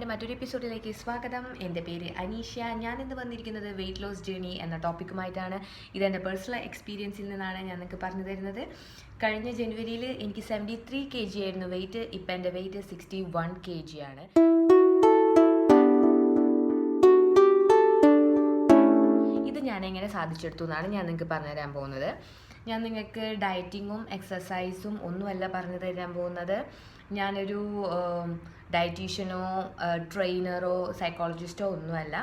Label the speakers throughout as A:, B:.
A: മറ്റൊരു എപ്പിസോഡിലേക്ക് സ്വാഗതം. എൻ്റെ പേര് അനീഷ. ഞാൻ ഇന്ന് വന്നിരിക്കുന്നത് വെയിറ്റ് ലോസ് ജേർണി എന്ന ടോപ്പിക്കുമായിട്ടാണ്. ഇതെൻ്റെ പേഴ്സണൽ എക്സ്പീരിയൻസിൽ നിന്നാണ് ഞാൻ നിങ്ങൾക്ക് പറഞ്ഞു തരുന്നത്. കഴിഞ്ഞ ജനുവരിയിൽ എനിക്ക് 73 kg ആയിരുന്നു വെയിറ്റ്. ഇപ്പം എൻ്റെ വെയിറ്റ് 61 kg ആണ്. ഇത് ഞാൻ എങ്ങനെ സാധിച്ചെടുത്തു എന്നാണ് ഞാൻ നിങ്ങൾക്ക് പറഞ്ഞു തരാൻ പോകുന്നത്. ഞാൻ നിങ്ങൾക്ക് ഡയറ്റിങ്ങും എക്സസൈസും ഒന്നുമല്ല പറഞ്ഞു തരാൻ പോകുന്നത്. ഞാനൊരു ഡയറ്റീഷ്യനോ ട്രെയിനറോ സൈക്കോളജിസ്റ്റോ ഒന്നുമല്ല.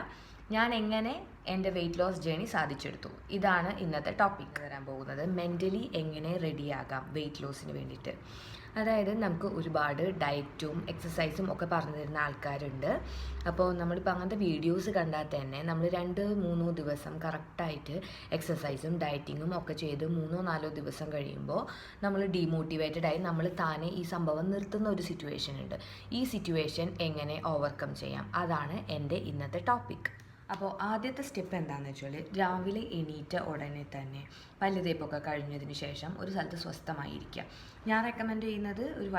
A: ഞാൻ എങ്ങനെ എൻ്റെ വെയിറ്റ് ലോസ് ജേർണി സാധിച്ചെടുത്തു, ഇതാണ് ഇന്നത്തെ ടോപ്പിക് വരാൻ പോകുന്നത്. മെൻ്റലി എങ്ങനെ റെഡിയാകാം വെയിറ്റ് ലോസിന് വേണ്ടിയിട്ട്. അതായത് നമുക്ക് ഒരുപാട് ഡയറ്റും എക്സസൈസും ഒക്കെ പറഞ്ഞു തരുന്ന ആൾക്കാരുണ്ട്. അപ്പോൾ നമ്മളിപ്പോൾ അങ്ങനത്തെ വീഡിയോസ് കണ്ടാൽ തന്നെ നമ്മൾ 2-3 ദിവസം കറക്റ്റായിട്ട് എക്സസൈസും ഡയറ്റിങ്ങും ഒക്കെ ചെയ്ത് 3-4 ദിവസം കഴിയുമ്പോൾ നമ്മൾ ഡീമോട്ടിവേറ്റഡ് ആയി നമ്മൾ താനെ ഈ സംഭവം നിർത്തുന്ന ഒരു സിറ്റുവേഷൻ ഉണ്ട്. ഈ സിറ്റുവേഷൻ എങ്ങനെ ഓവർകം ചെയ്യാം, അതാണ് എൻ്റെ ഇന്നത്തെ ടോപ്പിക്. അപ്പോൾ ആദ്യത്തെ സ്റ്റെപ്പ് എന്താണെന്ന് വെച്ചാൽ, രാവിലെ എണീറ്റ ഉടനെ തന്നെ പല്ല് തേപ്പൊക്കെ കഴിഞ്ഞതിന് ശേഷം ഒരു സ്ഥലത്ത് സ്വസ്ഥമായിരിക്കുക. ഞാൻ റെക്കമെൻഡ് ചെയ്യുന്നത് ഒരു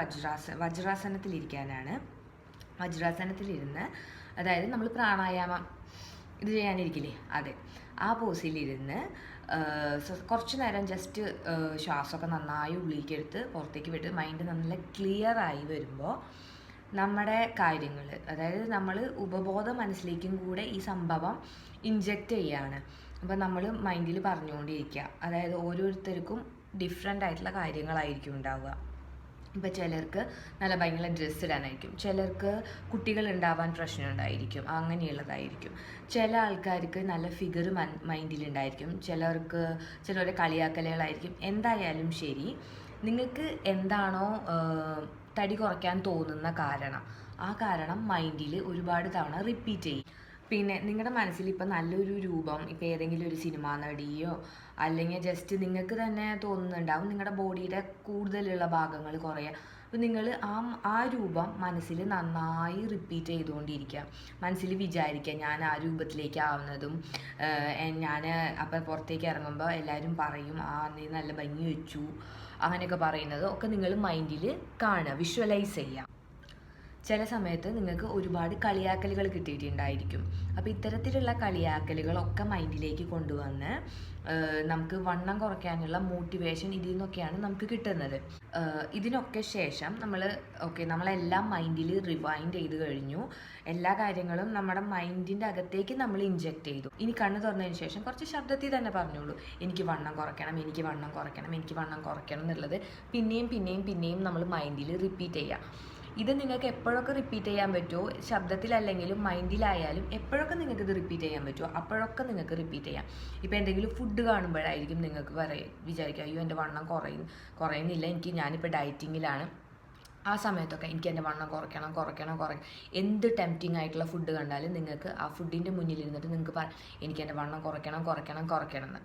A: വജ്രാസനത്തിലിരിക്കാനാണ്. വജ്രാസനത്തിലിരുന്ന്, അതായത് നമ്മൾ പ്രാണായാമം ഇത് ചെയ്യാനിരിക്കില്ലേ, അതെ, ആ പോസിലിരുന്ന് കുറച്ച് നേരം ജസ്റ്റ് ശ്വാസമൊക്കെ നന്നായി ഉള്ളിലേക്കെടുത്ത് പുറത്തേക്ക് വിട്ട് മൈൻഡ് നല്ല ക്ലിയർ ആയി വരുമ്പോൾ നമ്മുടെ കാര്യങ്ങൾ, അതായത് നമ്മൾ ഉപബോധ മനസ്സിലേക്കും കൂടെ ഈ സംഭവം ഇൻജെക്റ്റ് ചെയ്യാണ്. അപ്പോൾ നമ്മൾ മൈൻഡിൽ പറഞ്ഞുകൊണ്ടിരിക്കുക. അതായത് ഓരോരുത്തർക്കും ഡിഫറെൻ്റ് ആയിട്ടുള്ള കാര്യങ്ങളായിരിക്കും ഉണ്ടാവുക. ഇപ്പോൾ ചിലർക്ക് നല്ല ഭയങ്കര ഡ്രസ്സ് ഇടാനായിരിക്കും, ചിലർക്ക് കുട്ടികൾ ഉണ്ടാവാൻ പ്രശ്നം ഉണ്ടായിരിക്കും, അങ്ങനെയുള്ളതായിരിക്കും. ചില ആൾക്കാർക്ക് നല്ല ഫിഗർ മൈൻഡിലുണ്ടായിരിക്കും, ചിലരുടെ കളിയാക്കലുകളായിരിക്കും. എന്തായാലും ശരി, നിങ്ങൾക്ക് എന്താണോ തടി കുറയ്ക്കാൻ തോന്നുന്ന കാരണം, ആ കാരണം മൈൻഡിൽ ഒരുപാട് തവണ റിപ്പീറ്റ് ചെയ്യും. പിന്നെ നിങ്ങളുടെ മനസ്സിൽ ഇപ്പം നല്ലൊരു രൂപം, ഇപ്പോൾ ഏതെങ്കിലും ഒരു സിനിമാ നടിയോ അല്ലെങ്കിൽ ജസ്റ്റ് നിങ്ങൾക്ക് തന്നെ തോന്നുന്നുണ്ടാവും നിങ്ങളുടെ ബോഡിയുടെ കൂടുതലുള്ള ഭാഗങ്ങൾ കുറയുക. അപ്പോൾ നിങ്ങൾ ആ രൂപം മനസ്സിൽ നന്നായി റിപ്പീറ്റ് ചെയ്തുകൊണ്ടിരിക്കുക. മനസ്സിൽ വിചാരിക്കുക, ഞാൻ ആ രൂപത്തിലേക്ക് ആവുന്നതും, ഞാൻ അപ്പം പുറത്തേക്ക് ഇറങ്ങുമ്പോൾ എല്ലാവരും പറയും, നീ നല്ല ഭംഗി വെച്ചു, അങ്ങനെയൊക്കെ പറയുന്നത് ഒക്കെ നിങ്ങൾ മൈൻഡിൽ കാണുക, വിഷ്വലൈസ് ചെയ്യുക. ചില സമയത്ത് നിങ്ങൾക്ക് ഒരുപാട് കളിയാക്കലുകൾ കിട്ടിയിട്ടുണ്ടായിരിക്കും. അപ്പോൾ ഇത്തരത്തിലുള്ള കളിയാക്കലുകളൊക്കെ മൈൻഡിലേക്ക് കൊണ്ടുവന്ന് നമുക്ക് വണ്ണം കുറയ്ക്കാനുള്ള മോട്ടിവേഷൻ ഇതിൽ നിന്നൊക്കെയാണ് നമുക്ക് കിട്ടുന്നത്. ഇതിനൊക്കെ ശേഷം നമ്മളെല്ലാം മൈൻഡിൽ റിവൈൻഡ് ചെയ്ത് കഴിഞ്ഞു. എല്ലാ കാര്യങ്ങളും നമ്മുടെ മൈൻഡിൻ്റെ അകത്തേക്ക് നമ്മൾ ഇൻജെക്റ്റ് ചെയ്തു. ഇനി കണ്ണ് തുറന്നതിന് ശേഷം കുറച്ച് ശബ്ദത്തിൽ തന്നെ പറഞ്ഞോളൂ, എനിക്ക് വണ്ണം കുറയ്ക്കണം, എനിക്ക് വണ്ണം കുറയ്ക്കണം, എനിക്ക് വണ്ണം കുറയ്ക്കണം എന്നുള്ളത് പിന്നെയും നമ്മൾ മൈൻഡിൽ റിപ്പീറ്റ് ചെയ്യുക. ഇത് നിങ്ങൾക്ക് എപ്പോഴൊക്കെ റിപ്പീറ്റ് ചെയ്യാൻ പറ്റുമോ, ശബ്ദത്തിലല്ലെങ്കിലും മൈൻഡിലായാലും എപ്പോഴൊക്കെ നിങ്ങൾക്ക് ഇത് റിപ്പീറ്റ് ചെയ്യാൻ പറ്റുമോ അപ്പോഴൊക്കെ നിങ്ങൾക്ക് റിപ്പീറ്റ് ചെയ്യാം. ഇപ്പോൾ എന്തെങ്കിലും ഫുഡ് കാണുമ്പോഴായിരിക്കും നിങ്ങൾക്ക് വിചാരിക്കുക, അയ്യോ എൻ്റെ വണ്ണം കുറയുന്നില്ല, ഞാനിപ്പോൾ ഡയറ്റിങ്ങിലാണ്. ആ സമയത്തൊക്കെ എനിക്ക് എൻ്റെ വണ്ണം കുറയ്ക്കണം. എന്ത് ടെംപ്റ്റിംഗ് ആയിട്ടുള്ള ഫുഡ് കണ്ടാലും നിങ്ങൾക്ക് ആ ഫുഡിൻ്റെ മുന്നിലിരുന്നിട്ട് നിങ്ങൾക്ക് എനിക്ക് എൻ്റെ വണ്ണം കുറയ്ക്കണം എന്ന്.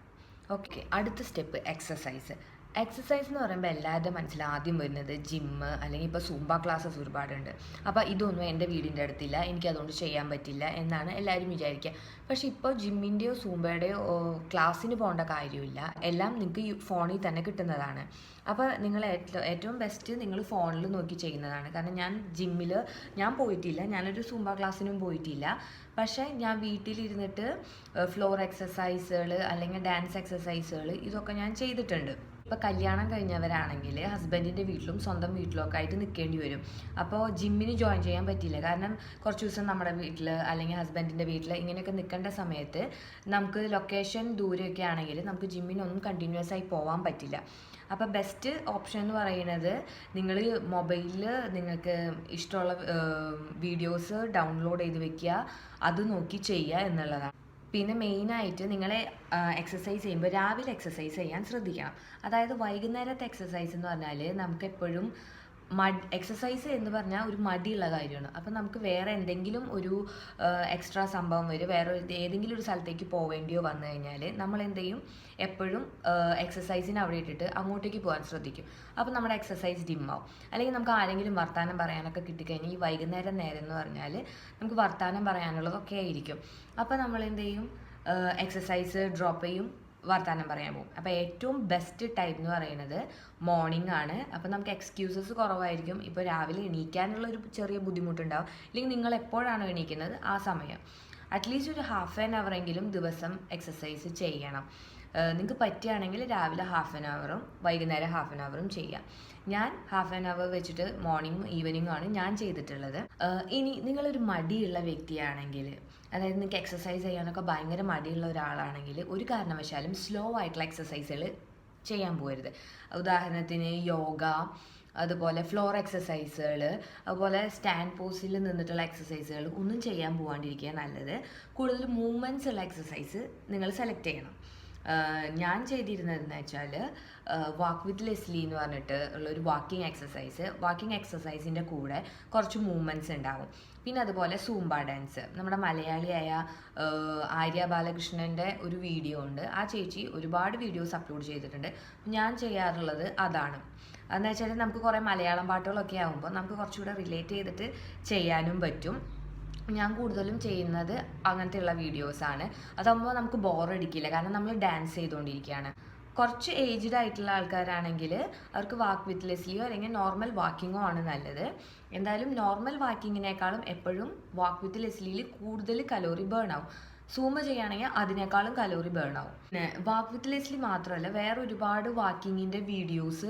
A: ഓക്കെ, അടുത്ത സ്റ്റെപ്പ് എക്സസൈസ് എന്ന് പറയുമ്പോൾ എല്ലാവരുടെ മനസ്സിൽ ആദ്യം വരുന്നത് ജിമ്മ്, അല്ലെങ്കിൽ ഇപ്പോൾ സൂംബ ക്ലാസ്സസ് ഒരുപാടുണ്ട്. അപ്പോൾ ഇതൊന്നും എൻ്റെ വീടിൻ്റെ അടുത്തില്ല, എനിക്കതുകൊണ്ട് ചെയ്യാൻ പറ്റില്ല എന്നാണ് എല്ലാവരും വിചാരിക്കുക. പക്ഷേ ഇപ്പോൾ ജിമ്മിൻ്റെയോ സൂംബയുടെയോ ക്ലാസ്സിന് പോകേണ്ട കാര്യമില്ല, എല്ലാം നിങ്ങൾക്ക് ഫോണിൽ തന്നെ കിട്ടുന്നതാണ്. അപ്പോൾ നിങ്ങൾ ഏറ്റവും ബെസ്റ്റ് നിങ്ങൾ ഫോണിൽ നോക്കി ചെയ്യുന്നതാണ്. കാരണം ഞാൻ പോയിട്ടില്ല, ഞാനൊരു സൂംബ ക്ലാസ്സിനും പോയിട്ടില്ല. പക്ഷേ ഞാൻ വീട്ടിലിരുന്നിട്ട് ഫ്ലോർ എക്സസൈസുകൾ അല്ലെങ്കിൽ ഡാൻസ് എക്സസൈസുകൾ ഇതൊക്കെ ഞാൻ ചെയ്തിട്ടുണ്ട്. ഇപ്പോൾ കല്യാണം കഴിഞ്ഞവരാണെങ്കിൽ ഹസ്ബൻഡിൻ്റെ വീട്ടിലും സ്വന്തം വീട്ടിലും ഒക്കെ ആയിട്ട് നിൽക്കേണ്ടി വരും. അപ്പോൾ ജിമ്മിന് ജോയിൻ ചെയ്യാൻ പറ്റില്ല. കാരണം കുറച്ച് ദിവസം നമ്മുടെ വീട്ടിൽ അല്ലെങ്കിൽ ഹസ്ബൻഡിൻ്റെ വീട്ടിൽ ഇങ്ങനെയൊക്കെ നിൽക്കേണ്ട സമയത്ത് നമുക്ക് ലൊക്കേഷൻ ദൂരെയൊക്കെ ആണെങ്കിൽ നമുക്ക് ജിമ്മിനൊന്നും കണ്ടിന്യൂസ് ആയി പോകാൻ പറ്റില്ല. അപ്പോൾ ബെസ്റ്റ് ഓപ്ഷൻ എന്ന് പറയുന്നത് നിങ്ങൾ മൊബൈലിൽ നിങ്ങൾക്ക് ഇഷ്ടമുള്ള വീഡിയോസ് ഡൗൺലോഡ് ചെയ്ത് വെക്കുക, അത് നോക്കി ചെയ്യുക എന്നുള്ളതാണ്. പിന്നെ മെയിനായിട്ട് നിങ്ങളെ എക്സസൈസ് ചെയ്യുമ്പോൾ രാവിലെ എക്സസൈസ് ചെയ്യാൻ ശ്രദ്ധിക്കണം. അതായത് വൈകുന്നേരത്തെ എക്സസൈസ് എന്ന് പറഞ്ഞാൽ നമുക്കെപ്പോഴും എക്സസൈസ് എന്ന് പറഞ്ഞാൽ ഒരു മടിയുള്ള കാര്യമാണ്. അപ്പം നമുക്ക് വേറെ എന്തെങ്കിലും ഒരു എക്സ്ട്രാ സംഭവം വേറെ ഏതെങ്കിലും ഒരു സ്ഥലത്തേക്ക് പോവേണ്ടിയോ വന്നു കഴിഞ്ഞാൽ നമ്മൾ എന്ത് ചെയ്യും, എപ്പോഴും എക്സസൈസിന് അവിടെ ഇട്ടിട്ട് അങ്ങോട്ടേക്ക് പോകാൻ ശ്രദ്ധിക്കും. അപ്പം നമ്മുടെ എക്സസൈസ് ഡിമ്മാവും. അല്ലെങ്കിൽ നമുക്ക് ആരെങ്കിലും വർത്തമാനം പറയാനൊക്കെ കിട്ടിക്കഴിഞ്ഞാൽ ഈ വൈകുന്നേരം നേരം എന്ന് പറഞ്ഞാൽ നമുക്ക് വർത്തമാനം പറയാനുള്ളതൊക്കെ ആയിരിക്കും. അപ്പം നമ്മൾ എന്ത് ചെയ്യും, എക്സസൈസ് ഡ്രോപ്പ് ചെയ്യും, വർത്തമാനം പറയാൻ പോകും. അപ്പോൾ ഏറ്റവും ബെസ്റ്റ് ടൈം എന്ന് പറയുന്നത് മോർണിംഗ് ആണ്. അപ്പോൾ നമുക്ക് എക്സ്ക്യൂസസ് കുറവായിരിക്കും. ഇപ്പോൾ രാവിലെ എണീക്കാനുള്ളൊരു ചെറിയ ബുദ്ധിമുട്ടുണ്ടാവും, അല്ലെങ്കിൽ നിങ്ങൾ എപ്പോഴാണോ എണീക്കുന്നത് ആ സമയം അറ്റ്ലീസ്റ്റ് ഒരു ½ എങ്കിലും ദിവസം എക്സസൈസ് ചെയ്യണം. നിങ്ങൾക്ക് പറ്റുകയാണെങ്കിൽ രാവിലെ ½ വൈകുന്നേരം ½ ചെയ്യാം. ഞാൻ ½ വെച്ചിട്ട് മോർണിംഗും ഈവനിങ്ങും ആണ് ഞാൻ ചെയ്തിട്ടുള്ളത്. ഇനി നിങ്ങളൊരു മടിയുള്ള വ്യക്തിയാണെങ്കിൽ, അതായത് നിങ്ങൾക്ക് എക്സസൈസ് ചെയ്യാനൊക്കെ ഭയങ്കര മടിയുള്ള ഒരാളാണെങ്കിൽ ഒരു കാരണവശാലും സ്ലോ ആയിട്ടുള്ള എക്സസൈസുകൾ ചെയ്യാൻ പോകരുത്. ഉദാഹരണത്തിന് യോഗ, അതുപോലെ ഫ്ലോർ എക്സസൈസുകൾ, അതുപോലെ സ്റ്റാൻഡ് പോസിൽ നിന്നിട്ടുള്ള എക്സസൈസുകൾ ഒന്നും ചെയ്യാൻ പോകാണ്ടിരിക്കുക നല്ലത്. കൂടുതൽ മൂവ്മെൻറ്റ്സ് ഉള്ള എക്സസൈസ് നിങ്ങൾ സെലക്ട് ചെയ്യണം. ഞാൻ ചെയ്തിരുന്നതെന്ന് വെച്ചാൽ വാക്ക് വിത്ത് ലെസ്ലി എന്ന് പറഞ്ഞിട്ട് ഉള്ളൊരു വാക്കിംഗ് എക്സസൈസിൻ്റെ കൂടെ കുറച്ച് മൂവ്മെൻറ്റ്സ് ഉണ്ടാവും. പിന്നെ അതുപോലെ സൂംബ ഡാൻസ്, നമ്മുടെ മലയാളിയായ ആര്യ ബാലകൃഷ്ണൻ്റെ ഒരു വീഡിയോ ഉണ്ട്. ആ ചേച്ചി ഒരുപാട് വീഡിയോസ് അപ്ലോഡ് ചെയ്തിട്ടുണ്ട്. ഞാൻ ചെയ്യാറുള്ളത് അതാണ്. എന്ന് വെച്ചാൽ നമുക്ക് കുറേ മലയാളം പാട്ടുകളൊക്കെ ആകുമ്പോൾ നമുക്ക് കുറച്ചുകൂടെ റിലേറ്റ് ചെയ്തിട്ട് ചെയ്യാനും പറ്റും. ഞാൻ കൂടുതലും ചെയ്യുന്നത് അങ്ങനത്തെയുള്ള വീഡിയോസാണ്. അതാകുമ്പോൾ നമുക്ക് ബോറടിക്കില്ല, കാരണം നമ്മൾ ഡാൻസ് ചെയ്തുകൊണ്ടിരിക്കുകയാണ്. കുറച്ച് ഏജ്ഡ് ആയിട്ടുള്ള ആൾക്കാരാണെങ്കിൽ അവർക്ക് വാക്ക് വിത്ത് ലെസ്ലിയോ അല്ലെങ്കിൽ നോർമൽ വാക്കിങ്ങോ ആണ് നല്ലത്. എന്തായാലും നോർമൽ വാക്കിങ്ങിനേക്കാളും എപ്പോഴും വാക്ക് വിത്ത് ലെസ്ലിയിൽ കൂടുതൽ കലോറി ബേൺ ആവും. സൂമ ചെയ്യുകയാണെങ്കിൽ അതിനേക്കാളും കലോറി ബേൺ ആവും. പിന്നെ വാക്ക് വിത്ത് ലെസ്ലി മാത്രമല്ല, വേറെ ഒരുപാട് വാക്കിങ്ങിൻ്റെ വീഡിയോസ്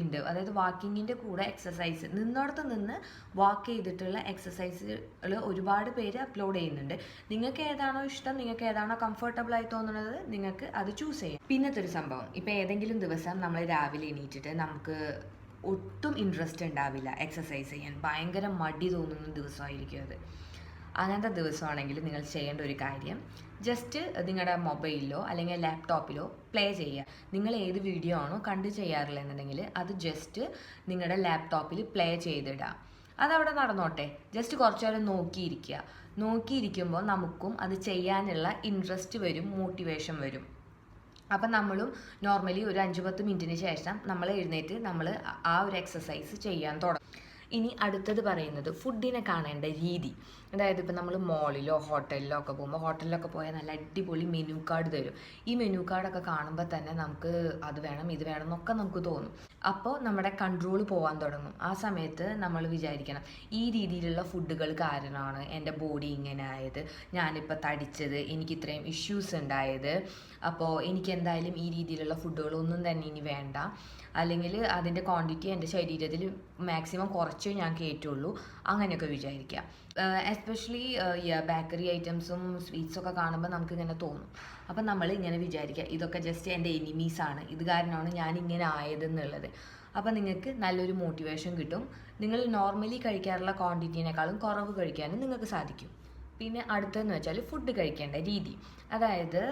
A: ഉണ്ട്. അതായത് വാക്കിങ്ങിൻ്റെ കൂടെ എക്സസൈസ്, നിന്നിടത്ത് നിന്ന് വാക്ക് ചെയ്തിട്ടുള്ള എക്സസൈസുകൾ ഒരുപാട് പേര് അപ്ലോഡ് ചെയ്യുന്നുണ്ട്. നിങ്ങൾക്ക് ഏതാണോ ഇഷ്ടം, നിങ്ങൾക്ക് ഏതാണോ കംഫർട്ടബിൾ ആയി തോന്നുന്നത്, നിങ്ങൾക്ക് അത് ചൂസ് ചെയ്യാം. പിന്നത്തെ ഒരു സംഭവം, ഇപ്പോൾ ഏതെങ്കിലും ദിവസം നമ്മൾ രാവിലെ എണീറ്റിട്ട് നമുക്ക് ഒട്ടും ഇൻട്രസ്റ്റ് ഉണ്ടാവില്ല എക്സസൈസ് ചെയ്യാൻ, ഭയങ്കര മടി തോന്നുന്ന ദിവസമായിരിക്കും അത്. അങ്ങനത്തെ ദിവസമാണെങ്കിൽ നിങ്ങൾ ചെയ്യേണ്ട ഒരു കാര്യം, ജസ്റ്റ് നിങ്ങളുടെ മൊബൈലിലോ അല്ലെങ്കിൽ ലാപ്ടോപ്പിലോ പ്ലേ ചെയ്യുക. നിങ്ങൾ ഏത് വീഡിയോ ആണോ കണ്ട് ചെയ്യാറില്ലെന്നുണ്ടെങ്കിൽ അത് ജസ്റ്റ് നിങ്ങളുടെ ലാപ്ടോപ്പിൽ പ്ലേ ചെയ്തിടുക. അതവിടെ നടന്നോട്ടെ. ജസ്റ്റ് കുറച്ചു നേരം നോക്കിയിരിക്കുമ്പോൾ നമുക്കും അത് ചെയ്യാനുള്ള ഇൻട്രസ്റ്റ് വരും, മോട്ടിവേഷൻ വരും. അപ്പം നമ്മളും നോർമലി ഒരു 5-10 മിനിറ്റിന് ശേഷം നമ്മൾ എഴുന്നേറ്റ് നമ്മൾ ആ ഒരു എക്സസൈസ് ചെയ്യാൻ തുടങ്ങും. ഇനി അടുത്തത് പറയുന്നത് ഫുഡിനെ കാണേണ്ട രീതി. അതായത് ഇപ്പോൾ നമ്മൾ മോളിലോ ഹോട്ടലിലോ ഒക്കെ പോകുമ്പോൾ, ഹോട്ടലിലൊക്കെ പോയാൽ നല്ല അടിപൊളി മെനു കാർഡ് തരും. ഈ മെനു കാർഡൊക്കെ കാണുമ്പോൾ തന്നെ നമുക്ക് അത് വേണം ഇത് വേണം എന്നൊക്കെ നമുക്ക് തോന്നും. അപ്പോൾ നമ്മുടെ കൺട്രോൾ പോകാൻ തുടങ്ങും. ആ സമയത്ത് നമ്മൾ വിചാരിക്കണം, ഈ രീതിയിലുള്ള ഫുഡുകൾ കാരണമാണ് എൻ്റെ ബോഡി ഇങ്ങനെ ആയത്, ഞാനിപ്പോൾ തടിച്ചത്, എനിക്ക് ഇത്രയും ഇഷ്യൂസ് ഉണ്ടായത്. അപ്പോൾ എനിക്ക് എന്തായാലും ഈ രീതിയിലുള്ള ഫുഡുകളൊന്നും തന്നെ ഇനി വേണ്ട, അല്ലെങ്കിൽ അതിൻ്റെ ക്വാണ്ടിറ്റി എൻ്റെ ശരീരത്തിൽ മാക്സിമം കുറച്ചേ ഞാൻ കയറ്റുള്ളൂ, അങ്ങനെയൊക്കെ വിചാരിക്കുക. എസ്പെഷ്യലി ബേക്കറി ഐറ്റംസും സ്വീറ്റ്സൊക്കെ കാണുമ്പോൾ നമുക്കിങ്ങനെ തോന്നും. അപ്പം നമ്മൾ ഇങ്ങനെ വിചാരിക്കുക, ഇതൊക്കെ ജസ്റ്റ് എൻ്റെ എനിമീസാണ്, ഇത് കാരണമാണ് ഞാൻ ഇങ്ങനെ ആയതെന്നുള്ളത്. അപ്പം നിങ്ങൾക്ക് നല്ലൊരു മോട്ടിവേഷൻ കിട്ടും. നിങ്ങൾ നോർമലി കഴിക്കാറുള്ള ക്വാണ്ടിറ്റീനേക്കാളും കുറവ് കഴിക്കാനും നിങ്ങൾക്ക് സാധിക്കും. പിന്നെ അടുത്തതെന്ന് വെച്ചാൽ ഫുഡ് കഴിക്കേണ്ട രീതി. അതായത്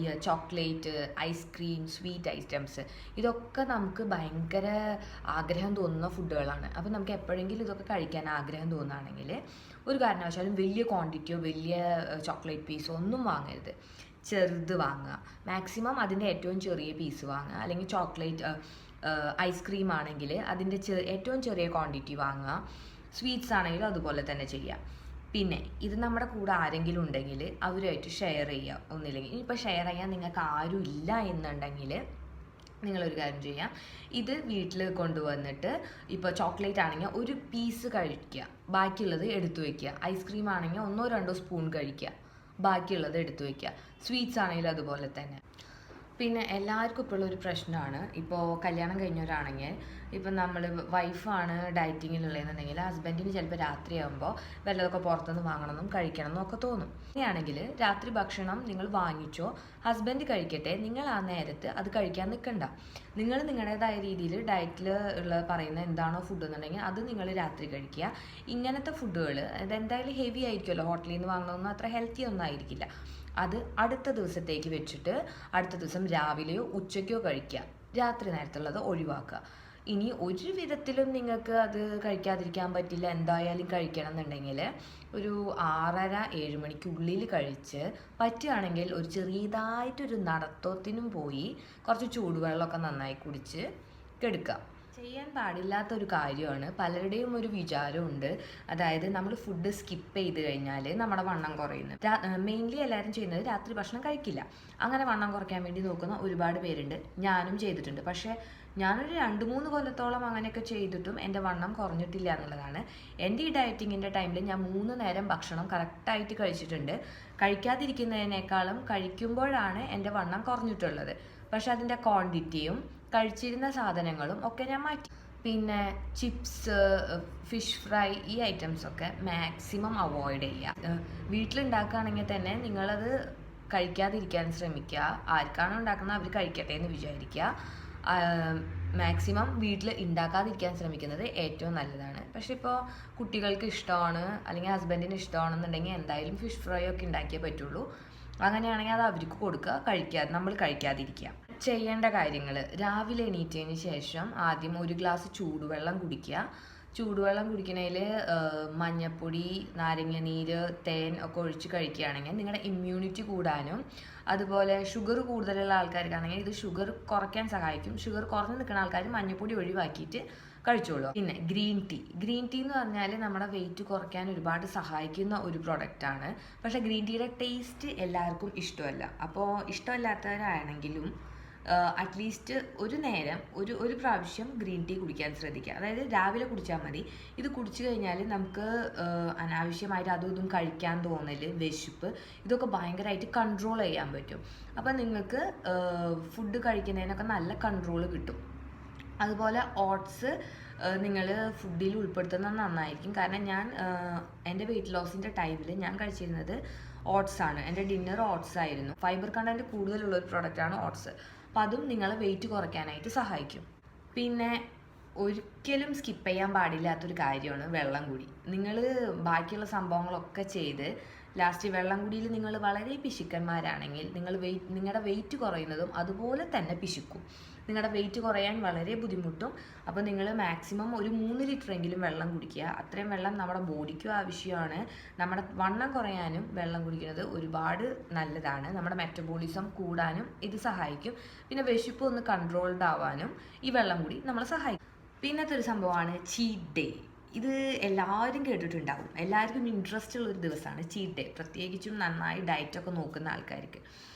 A: ഈ ചോക്ലേറ്റ്, ഐസ്ക്രീം, സ്വീറ്റ് ഐറ്റംസ്, ഇതൊക്കെ നമുക്ക് ഭയങ്കര ആഗ്രഹം തോന്നുന്ന ഫുഡുകളാണ്. അപ്പോൾ നമുക്ക് എപ്പോഴെങ്കിലും ഇതൊക്കെ കഴിക്കാൻ ആഗ്രഹം തോന്നുകയാണെങ്കിൽ ഒരു കാരണവശാലും വലിയ ക്വാണ്ടിറ്റിയോ വലിയ ചോക്ലേറ്റ് പീസോ ഒന്നും വാങ്ങരുത്. ചെറുത് വാങ്ങുക, മാക്സിമം അതിൻ്റെ ഏറ്റവും ചെറിയ പീസ് വാങ്ങുക. അല്ലെങ്കിൽ ചോക്ലേറ്റ് ഐസ്ക്രീം ആണെങ്കിൽ അതിൻ്റെ ഏറ്റവും ചെറിയ ക്വാണ്ടിറ്റി വാങ്ങുക. സ്വീറ്റ്സ് ആണെങ്കിലും അതുപോലെ തന്നെ ചെയ്യുക. പിന്നെ ഇത് നമ്മുടെ കൂടെ ആരെങ്കിലും ഉണ്ടെങ്കിൽ അവരുമായിട്ട് ഷെയർ ചെയ്യുക. ഒന്നില്ലെങ്കിൽ ഇനിയിപ്പോൾ ഷെയർ ചെയ്യാൻ നിങ്ങൾക്ക് ആരും ഇല്ല എന്നുണ്ടെങ്കിൽ നിങ്ങളൊരു കാര്യം ചെയ്യാം, ഇത് വീട്ടിൽ കൊണ്ടുവന്നിട്ട് ഇപ്പോൾ ചോക്ലേറ്റ് ആണെങ്കിൽ ഒരു പീസ് കഴിക്കുക, ബാക്കിയുള്ളത് എടുത്തു വയ്ക്കുക. ഐസ്ക്രീം ആണെങ്കിൽ 1-2 സ്പൂൺ കഴിക്കുക, ബാക്കിയുള്ളത് എടുത്തു വയ്ക്കുക. സ്വീറ്റ്സ് ആണെങ്കിലും അതുപോലെ തന്നെ. പിന്നെ എല്ലാവർക്കും ഇപ്പോൾ ഉള്ളൊരു പ്രശ്നമാണ്, ഇപ്പോൾ കല്യാണം കഴിഞ്ഞവരാണെങ്കിൽ, ഇപ്പം നമ്മൾ വൈഫാണ് ഡയറ്റിങ്ങിലുള്ളതെന്നുണ്ടെങ്കിൽ ഹസ്ബൻഡിന് ചിലപ്പോൾ രാത്രിയാകുമ്പോൾ വല്ലതൊക്കെ പുറത്തുനിന്ന് വാങ്ങണമെന്നും കഴിക്കണമെന്നും ഒക്കെ തോന്നും. അങ്ങനെയാണെങ്കിൽ രാത്രി ഭക്ഷണം നിങ്ങൾ വാങ്ങിച്ചോ, ഹസ്ബൻഡ് കഴിക്കട്ടെ, നിങ്ങൾ ആ നേരത്ത് അത് കഴിക്കാൻ നിൽക്കണ്ട. നിങ്ങൾ നിങ്ങളുടേതായ രീതിയിൽ ഡയറ്റിൽ ഉള്ള പറയുന്ന എന്താണോ ഫുഡ് എന്നുണ്ടെങ്കിൽ അത് നിങ്ങൾ രാത്രി കഴിക്കുക. ഇങ്ങനത്തെ ഫുഡുകൾ അതെന്തായാലും ഹെവി ആയിരിക്കുമല്ലോ, ഹോട്ടലിൽ നിന്ന് വാങ്ങണമെന്നും അത്ര ഹെൽത്തി ഒന്നും ആയിരിക്കില്ല. അത് അടുത്ത ദിവസത്തേക്ക് വെച്ചിട്ട് അടുത്ത ദിവസം രാവിലെയോ ഉച്ചയ്ക്കോ കഴിക്കുക. രാത്രി നേരത്തുള്ളത് ഒഴിവാക്കുക. ഇനി ഒരു വിധത്തിലും നിങ്ങൾക്ക് അത് കഴിക്കാതിരിക്കാൻ പറ്റില്ല, എന്തായാലും കഴിക്കണം എന്നുണ്ടെങ്കിൽ ഒരു 6:30-7 മണിക്കുള്ളിൽ കഴിച്ച്, പറ്റുകയാണെങ്കിൽ ഒരു ചെറിയതായിട്ടൊരു നടത്തത്തിനും പോയി കുറച്ച് ചൂടുവെള്ളമൊക്കെ നന്നായി കുടിച്ച് കിടക്കുക. ചെയ്യാൻ പാടില്ലാത്തൊരു കാര്യമാണ്. പലരുടെയും ഒരു വിചാരമുണ്ട്, അതായത് നമ്മൾ ഫുഡ് സ്കിപ്പ് ചെയ്ത് കഴിഞ്ഞാൽ നമ്മുടെ വണ്ണം കുറയുന്നു. മെയിൻലി എല്ലാവരും ചെയ്യുന്നത് രാത്രി ഭക്ഷണം കഴിക്കില്ല. അങ്ങനെ വണ്ണം കുറയ്ക്കാൻ വേണ്ടി നോക്കുന്ന ഒരുപാട് പേരുണ്ട്. ഞാനും ചെയ്തിട്ടുണ്ട്. പക്ഷേ ഞാനൊരു 2-3 കൊല്ലത്തോളം അങ്ങനെയൊക്കെ ചെയ്തിട്ടും എൻ്റെ വണ്ണം കുറഞ്ഞിട്ടില്ല എന്നുള്ളതാണ്. എൻ്റെ ഈ ഡയറ്റിങ്ങിൻ്റെ ടൈമിൽ ഞാൻ 3 നേരം ഭക്ഷണം കറക്റ്റായിട്ട് കഴിച്ചിട്ടുണ്ട്. കഴിക്കാതിരിക്കുന്നതിനേക്കാളും കഴിക്കുമ്പോഴാണ് എൻ്റെ വണ്ണം കുറഞ്ഞിട്ടുള്ളത്. പക്ഷെ അതിൻ്റെ ക്വാണ്ടിറ്റിയും കഴിച്ചിരുന്ന സാധനങ്ങളും ഒക്കെ ഞാൻ മാറ്റി. പിന്നെ ചിപ്സ്, ഫിഷ് ഫ്രൈ, ഈ ഐറ്റംസൊക്കെ മാക്സിമം അവോയ്ഡ് ചെയ്യുക. വീട്ടിലുണ്ടാക്കുകയാണെങ്കിൽ തന്നെ നിങ്ങളത് കഴിക്കാതിരിക്കാൻ ശ്രമിക്കുക. ആർക്കാണോ ഉണ്ടാക്കുന്നത് അവർ കഴിക്കട്ടെ എന്ന് വിചാരിക്കുക. മാക്സിമം വീട്ടിൽ ഉണ്ടാക്കാതിരിക്കാൻ ശ്രമിക്കുന്നത് ഏറ്റവും നല്ലതാണ്. പക്ഷെ ഇപ്പോൾ കുട്ടികൾക്ക് ഇഷ്ടമാണ് അല്ലെങ്കിൽ ഹസ്ബൻഡിന് ഇഷ്ടമാണെന്നുണ്ടെങ്കിൽ എന്തായാലും ഫിഷ് ഫ്രൈ ഒക്കെ ഉണ്ടാക്കിയേ പറ്റുള്ളൂ. അങ്ങനെയാണെങ്കിൽ അത് അവർക്ക് കൊടുക്കുക, നമ്മൾ കഴിക്കാതിരിക്കുക. ചെയ്യേണ്ട കാര്യങ്ങൾ: രാവിലെ എണീറ്റതിന് ശേഷം ആദ്യം 1 ഗ്ലാസ് ചൂടുവെള്ളം കുടിക്കുക. ചൂടുവെള്ളം കുടിക്കണതിൽ മഞ്ഞൾപ്പൊടി, നാരങ്ങ നീര്, തേൻ ഒക്കെ ഒഴിച്ച് കഴിക്കുകയാണെങ്കിൽ നിങ്ങളുടെ ഇമ്മ്യൂണിറ്റി കൂടാനും, അതുപോലെ ഷുഗർ കൂടുതലുള്ള ആൾക്കാർക്കാണെങ്കിൽ ഇത് ഷുഗർ കുറയ്ക്കാൻ സഹായിക്കും. ഷുഗർ കുറഞ്ഞ് നിൽക്കുന്ന ആൾക്കാർ മഞ്ഞൾപ്പൊടി ഒഴിവാക്കിയിട്ട് കഴിച്ചോളൂ. പിന്നെ ഗ്രീൻ ടീ എന്ന് പറഞ്ഞാൽ നമ്മുടെ വെയിറ്റ് കുറയ്ക്കാൻ ഒരുപാട് സഹായിക്കുന്ന ഒരു പ്രൊഡക്റ്റാണ്. പക്ഷേ ഗ്രീൻ ടീയുടെ ടേസ്റ്റ് എല്ലാവർക്കും ഇഷ്ടമല്ല. അപ്പോൾ ഇഷ്ടമല്ലാത്തവരാണെങ്കിലും അറ്റ്ലീസ്റ്റ് ഒരു നേരം ഒരു പ്രാവശ്യം ഗ്രീൻ ടീ കുടിക്കാൻ ശ്രദ്ധിക്കുക. അതായത് രാവിലെ കുടിച്ചാൽ മതി. ഇത് കുടിച്ചു കഴിഞ്ഞാൽ നമുക്ക് അനാവശ്യമായിട്ട് അതും ഇതും കഴിക്കാൻ തോന്നൽ, വിശപ്പ്, ഇതൊക്കെ ഭയങ്കരമായിട്ട് കൺട്രോൾ ചെയ്യാൻ പറ്റും. അപ്പം നിങ്ങൾക്ക് ഫുഡ് കഴിക്കുന്നതിനൊക്കെ നല്ല കൺട്രോൾ കിട്ടും. അതുപോലെ ഓട്സ് നിങ്ങൾ ഫുഡിൽ ഉൾപ്പെടുത്തുന്നത് നന്നായിരിക്കും. കാരണം ഞാൻ എൻ്റെ വെയിറ്റ് ലോസിൻ്റെ ടൈമിൽ ഞാൻ കഴിച്ചിരുന്നത് ഓട്സാണ്. എൻ്റെ ഡിന്നർ ഓട്സ് ആയിരുന്നു. ഫൈബർ കണ്ടൻറ്റ് കൂടുതലുള്ളൊരു പ്രൊഡക്റ്റാണ് ഓട്സ്. അപ്പോൾ അതും നിങ്ങളെ വെയിറ്റ് കുറയ്ക്കാനായിട്ട് സഹായിക്കും. പിന്നെ ഒരിക്കലും സ്കിപ്പ് ചെയ്യാൻ പാടില്ലാത്തൊരു കാര്യമാണ് വെള്ളം കുടി. നിങ്ങൾ ബാക്കിയുള്ള സംഭവങ്ങളൊക്കെ ചെയ്ത് ലാസ്റ്റ് വെള്ളം കുടിയിൽ നിങ്ങൾ വളരെ പിശുക്കന്മാരാണെങ്കിൽ നിങ്ങളുടെ വെയിറ്റ് കുറയുന്നതും അതുപോലെ തന്നെ പിശുക്കും. നിങ്ങളുടെ വെയിറ്റ് കുറയാൻ വളരെ ബുദ്ധിമുട്ടും. അപ്പോൾ നിങ്ങൾ മാക്സിമം ഒരു 3 ലിറ്ററെങ്കിലും വെള്ളം കുടിക്കുക. അത്രയും വെള്ളം നമ്മുടെ ബോഡിക്കും ആവശ്യമാണ്. നമ്മുടെ വണ്ണം കുറയാനും വെള്ളം കുടിക്കുന്നത് ഒരുപാട് നല്ലതാണ്. നമ്മുടെ മെറ്റബോളിസം കൂടാനും ഇത് സഹായിക്കും. പിന്നെ വിശപ്പ് ഒന്ന് കൺട്രോൾഡ് ആവാനും ഈ വെള്ളം കൂടി നമ്മളെ സഹായിക്കും. പിന്നത്തെ ഒരു സംഭവമാണ് ചീറ്റ് ഡേ. ഇത് എല്ലാവരും കേട്ടിട്ടുണ്ടാവും. എല്ലാവർക്കും ഇൻട്രസ്റ്റ് ഉള്ളൊരു ദിവസമാണ് ചീറ്റ് ഡേ, പ്രത്യേകിച്ചും നന്നായി ഡയറ്റൊക്കെ നോക്കുന്ന ആൾക്കാർക്ക്.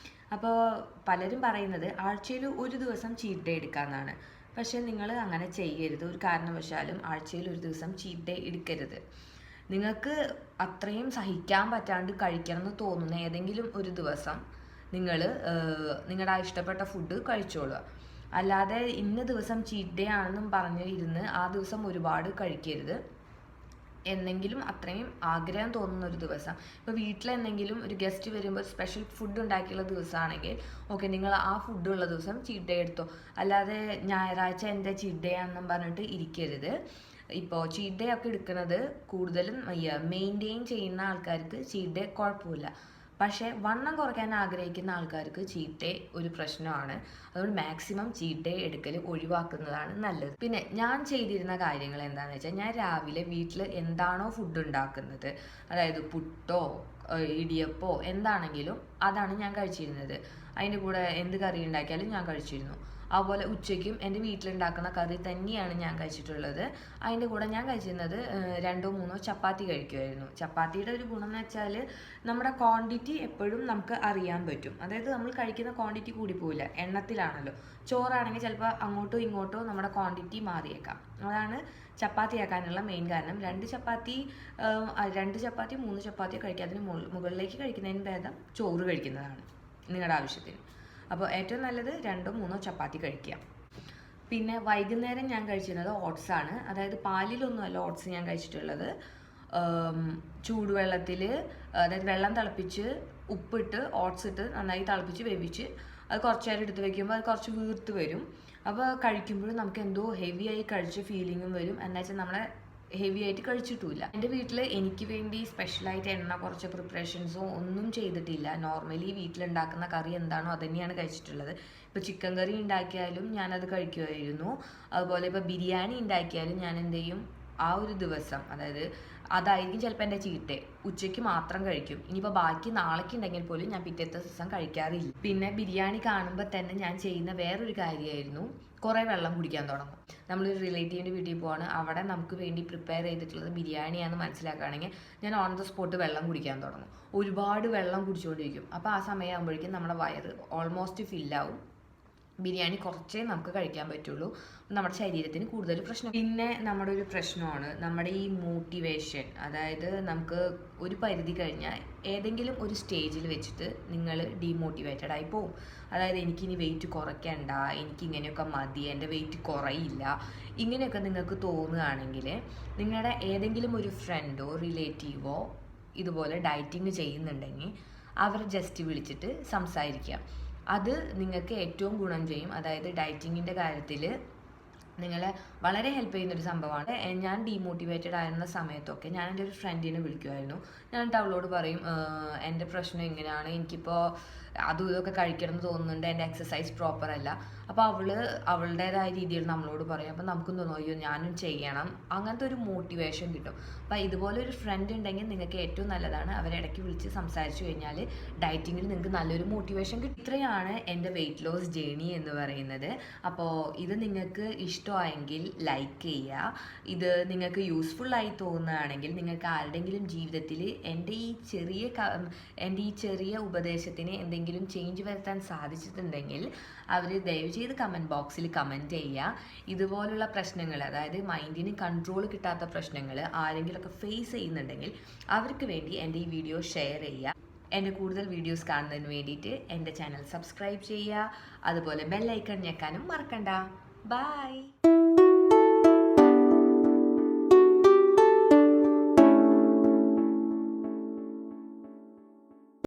A: അപ്പോൾ പലരും പറയുന്നത് ആഴ്ചയിൽ ഒരു ദിവസം ചീറ്റ് ഡേ എടുക്കാമെന്നാണ്. പക്ഷേ നിങ്ങൾ അങ്ങനെ ചെയ്യരുത്. ഒരു കാരണവശാലും ആഴ്ചയിൽ ഒരു ദിവസം ചീറ്റ് ഡേ എടുക്കരുത്. നിങ്ങൾക്ക് അത്രയും സഹിക്കാൻ പറ്റാണ്ട് കഴിക്കണം എന്ന് തോന്നുന്ന ഏതെങ്കിലും ഒരു ദിവസം നിങ്ങൾ നിങ്ങളുടെ ഇഷ്ടപ്പെട്ട ഫുഡ് കഴിച്ചോളുക. അല്ലാതെ ഇന്ന ദിവസം ചീറ്റ് ഡേ ആണെന്നും പറഞ്ഞ് ഇരുന്ന് ആ ദിവസം ഒരുപാട് കഴിക്കരുത്. എന്നെങ്കിലും അത്രയും ആഗ്രഹം തോന്നുന്ന ഒരു ദിവസം, ഇപ്പോൾ വീട്ടിലെന്തെങ്കിലും ഒരു ഗസ്റ്റ് വരുമ്പോൾ സ്പെഷ്യൽ ഫുഡ് ഉണ്ടാക്കിയുള്ള ദിവസമാണെങ്കിൽ ഓക്കെ, നിങ്ങൾ ആ ഫുഡുള്ള ദിവസം ചീറ്റ് ഡേ എടുത്തോ. അല്ലാതെ ഞായറാഴ്ച എൻ്റെ ചീറ്റ് ഡേ ആണെന്നും പറഞ്ഞിട്ട് ഇരിക്കരുത്. ഇപ്പോൾ ചീറ്റ് ഡേ ഒക്കെ എടുക്കുന്നത് കൂടുതലും മെയിൻറ്റെയിൻ ചെയ്യുന്ന ആൾക്കാർക്ക് ചീറ്റ് ഡേ കുഴപ്പമില്ല. പക്ഷേ വണ്ണം കുറയ്ക്കാൻ ആഗ്രഹിക്കുന്ന ആൾക്കാർക്ക് ചീറ്റ് ഡേ ഒരു പ്രശ്നമാണ്. അതുകൊണ്ട് മാക്സിമം ചീറ്റ് ഡേ എടുക്കൽ ഒഴിവാക്കുന്നതാണ് നല്ലത്. പിന്നെ ഞാൻ ചെയ്തിരുന്ന കാര്യങ്ങൾ എന്താണെന്ന് വെച്ചാൽ, ഞാൻ രാവിലെ വീട്ടിൽ എന്താണോ ഫുഡ് ഉണ്ടാക്കുന്നത്, അതായത് പുട്ടോ ഇടിയപ്പോ എന്താണെങ്കിലും അതാണ് ഞാൻ കഴിച്ചിരുന്നത്. അതിൻ്റെ കൂടെ എന്ത് കറി ഉണ്ടാക്കിയാലും ഞാൻ കഴിച്ചിരുന്നു. അതുപോലെ ഉച്ചയ്ക്കും എൻ്റെ വീട്ടിലുണ്ടാക്കുന്ന കറി തന്നെയാണ് ഞാൻ കഴിച്ചിട്ടുള്ളത്. അതിൻ്റെ കൂടെ ഞാൻ കഴിച്ചിരുന്നത് 2-3 ചപ്പാത്തി കഴിക്കുമായിരുന്നു. ചപ്പാത്തിയുടെ ഒരു ഗുണം എന്ന് വെച്ചാൽ നമ്മുടെ ക്വാണ്ടിറ്റി എപ്പോഴും നമുക്ക് അറിയാൻ പറ്റും. അതായത് നമ്മൾ കഴിക്കുന്ന ക്വാണ്ടിറ്റി കൂടിപ്പോവില്ല, എണ്ണത്തിലാണല്ലോ. ചോറാണെങ്കിൽ ചിലപ്പോൾ അങ്ങോട്ടോ ഇങ്ങോട്ടോ നമ്മുടെ ക്വാണ്ടിറ്റി മാറിയേക്കാം. അതാണ് ചപ്പാത്തി ആക്കാനുള്ള മെയിൻ കാരണം. 2 ചപ്പാത്തി 3 ചപ്പാത്തി കഴിക്കാതിന് മുകളിലേക്ക് കഴിക്കുന്നതിന് ഭേദം ചോറ് കഴിക്കുന്നതാണ് നിങ്ങളുടെ ആവശ്യത്തിന്. അപ്പോൾ ഏറ്റവും നല്ലത് 2-3 ചപ്പാത്തി കഴിക്കുക. പിന്നെ വൈകുന്നേരം ഞാൻ കഴിച്ചിരുന്നത് ഓട്സാണ്. അതായത് പാലിലൊന്നുമല്ല ഓട്സ് ഞാൻ കഴിച്ചിട്ടുള്ളത്. ചൂടുവെള്ളത്തിൽ, അതായത് വെള്ളം തിളപ്പിച്ച് ഉപ്പിട്ട് ഓട്സ് ഇട്ട് നന്നായി തിളപ്പിച്ച് വേവിച്ച് അത് കുറച്ച് നേരം എടുത്ത് വെക്കുമ്പോൾ അത് കുറച്ച് വീർത്ത് വരും. അപ്പോൾ കഴിക്കുമ്പോഴും നമുക്ക് എന്തോ ഹെവി ആയി കഴിച്ച ഫീലിങ്ങും വരും. എന്നുവെച്ചാൽ നമ്മളെ ഹെവി ആയിട്ട് കഴിച്ചിട്ടുമില്ല. എൻ്റെ വീട്ടിൽ എനിക്ക് വേണ്ടി സ്പെഷ്യലായിട്ട് എണ്ണ കുറച്ച് പ്രിപ്പറേഷൻസോ ഒന്നും ചെയ്തിട്ടില്ല. നോർമലി വീട്ടിലുണ്ടാക്കുന്ന കറി എന്താണോ അത് തന്നെയാണ് കഴിച്ചിട്ടുള്ളത്. ഇപ്പോൾ ചിക്കൻ കറി ഉണ്ടാക്കിയാലും ഞാനത് കഴിക്കുമായിരുന്നു. അതുപോലെ ഇപ്പോൾ ബിരിയാണി ഉണ്ടാക്കിയാലും ഞാൻ എന്ത് ചെയ്യും, ആ ഒരു ദിവസം, അതായത് അതായിരിക്കും ചിലപ്പോൾ എൻ്റെ ചീറ്റ്. ഉച്ചയ്ക്ക് മാത്രം കഴിക്കും. ഇനിയിപ്പോൾ ബാക്കി നാളേക്ക് ഉണ്ടെങ്കിൽ പോലും ഞാൻ പിറ്റേത്തെ ദിവസം കഴിക്കാറില്ല. പിന്നെ ബിരിയാണി കാണുമ്പോൾ തന്നെ ഞാൻ ചെയ്യുന്ന വേറൊരു കാര്യമായിരുന്നു, കുറേ വെള്ളം കുടിക്കാൻ തുടങ്ങും. നമ്മളൊരു റിലേറ്റീവിൻ്റെ വീട്ടിൽ പോവാണ്, അവിടെ നമുക്ക് വേണ്ടി പ്രിപ്പയർ ചെയ്തിട്ടുള്ളത് ബിരിയാണിയാണെന്ന് മനസ്സിലാക്കുകയാണെങ്കിൽ ഞാൻ ഓൺ ദ സ്പോട്ട് വെള്ളം കുടിക്കാൻ തുടങ്ങും. ഒരുപാട് വെള്ളം കുടിച്ചുകൊണ്ടിരിക്കും. അപ്പോൾ ആ സമയമാകുമ്പോഴേക്കും നമ്മുടെ വയറ് ഓൾമോസ്റ്റ് ഫില്ലാവും. ബിരിയാണി കുറച്ചേ നമുക്ക് കഴിക്കാൻ പറ്റുള്ളൂ. നമ്മുടെ ശരീരത്തിന് കൂടുതൽ പ്രശ്നം. പിന്നെ നമ്മുടെ ഒരു പ്രശ്നമാണ് നമ്മുടെ ഈ മോട്ടിവേഷൻ. അതായത് നമുക്ക് ഒരു പരിധി കഴിഞ്ഞാൽ ഏതെങ്കിലും ഒരു സ്റ്റേജിൽ വെച്ചിട്ട് നിങ്ങൾ ഡീമോട്ടിവേറ്റഡ് ആയി പോകും. അതായത് എനിക്കിനി വെയിറ്റ് കുറയ്ക്കണ്ട, എനിക്കിങ്ങനെയൊക്കെ മതി, എൻ്റെ വെയിറ്റ് കുറയില്ല, ഇങ്ങനെയൊക്കെ നിങ്ങൾക്ക് തോന്നുകയാണെങ്കിൽ നിങ്ങളുടെ ഏതെങ്കിലും ഒരു ഫ്രണ്ടോ റിലേറ്റീവോ ഇതുപോലെ ഡയറ്റിങ് ചെയ്യുന്നുണ്ടെങ്കിൽ അവരെ ജസ്റ്റ് വിളിച്ചിട്ട് സംസാരിക്കുക. അത് നിങ്ങൾക്ക് ഏറ്റവും ഗുണം ചെയ്യും. അതായത് ഡയറ്റിങ്ങിൻ്റെ കാര്യത്തിൽ നിങ്ങളെ വളരെ ഹെൽപ്പ് ചെയ്യുന്നൊരു സംഭവമാണ്. ഞാൻ ഡീമോട്ടിവേറ്റഡ് ആയിരുന്ന സമയത്തൊക്കെ ഞാൻ എൻ്റെ ഒരു ഫ്രണ്ടിനെ വിളിക്കുമായിരുന്നു. ഞാൻ അവളോട് പറയും, എൻ്റെ പ്രശ്നം ഇങ്ങനെയാണ്, എനിക്കിപ്പോൾ അതും ഇതൊക്കെ കഴിക്കണം എന്ന് തോന്നുന്നുണ്ട്, എൻ്റെ എക്സസൈസ് പ്രോപ്പർ അല്ല. അപ്പോൾ അവളുടേതായ രീതിയിൽ നമ്മളോട് പറയും. അപ്പോൾ നമുക്കും തോന്നും അയ്യോ ഞാനും ചെയ്യണം, അങ്ങനത്തെ ഒരു മോട്ടിവേഷൻ കിട്ടും. അപ്പോൾ ഇതുപോലെ ഒരു ഫ്രണ്ട് ഉണ്ടെങ്കിൽ നിങ്ങൾക്ക് ഏറ്റവും നല്ലതാണ്. അവരിടയ്ക്ക് വിളിച്ച് സംസാരിച്ചു കഴിഞ്ഞാൽ ഡയറ്റിങ്ങിൽ നിങ്ങൾക്ക് നല്ലൊരു മോട്ടിവേഷൻ കിട്ടും. ഇത്രയാണ് എൻ്റെ വെയിറ്റ് ലോസ് ജേണി എന്ന് പറയുന്നത്. അപ്പോൾ ഇത് നിങ്ങൾക്ക് ഇഷ്ടമായെങ്കിൽ ലൈക്ക് ചെയ്യുക. ഇത് നിങ്ങൾക്ക് യൂസ്ഫുള്ളായി തോന്നുകയാണെങ്കിൽ, നിങ്ങൾക്ക് ആരുടെങ്കിലും ജീവിതത്തിൽ എൻ്റെ ഈ ചെറിയ ഉപദേശത്തിന് എന്തെങ്കിലും ചേഞ്ച് വരുത്താൻ സാധിച്ചിട്ടുണ്ടെങ്കിൽ അവർ ദയവ് ചെയ്ത് കമൻറ്റ് ബോക്സിൽ കമൻറ്റ് ചെയ്യുക. ഇതുപോലുള്ള പ്രശ്നങ്ങൾ, അതായത് മൈൻഡിന് കൺട്രോൾ കിട്ടാത്ത പ്രശ്നങ്ങൾ ആരെങ്കിലുമൊക്കെ ഫേസ് ചെയ്യുന്നുണ്ടെങ്കിൽ അവർക്ക് വേണ്ടി എൻ്റെ ഈ വീഡിയോ ഷെയർ ചെയ്യുക. എൻ്റെ കൂടുതൽ വീഡിയോസ് കാണുന്നതിന് വേണ്ടിയിട്ട് എൻ്റെ ചാനൽ സബ്സ്ക്രൈബ് ചെയ്യുക. അതുപോലെ ബെൽ ഐക്കൺ ഞെക്കാനും മറക്കണ്ട. ബൈ.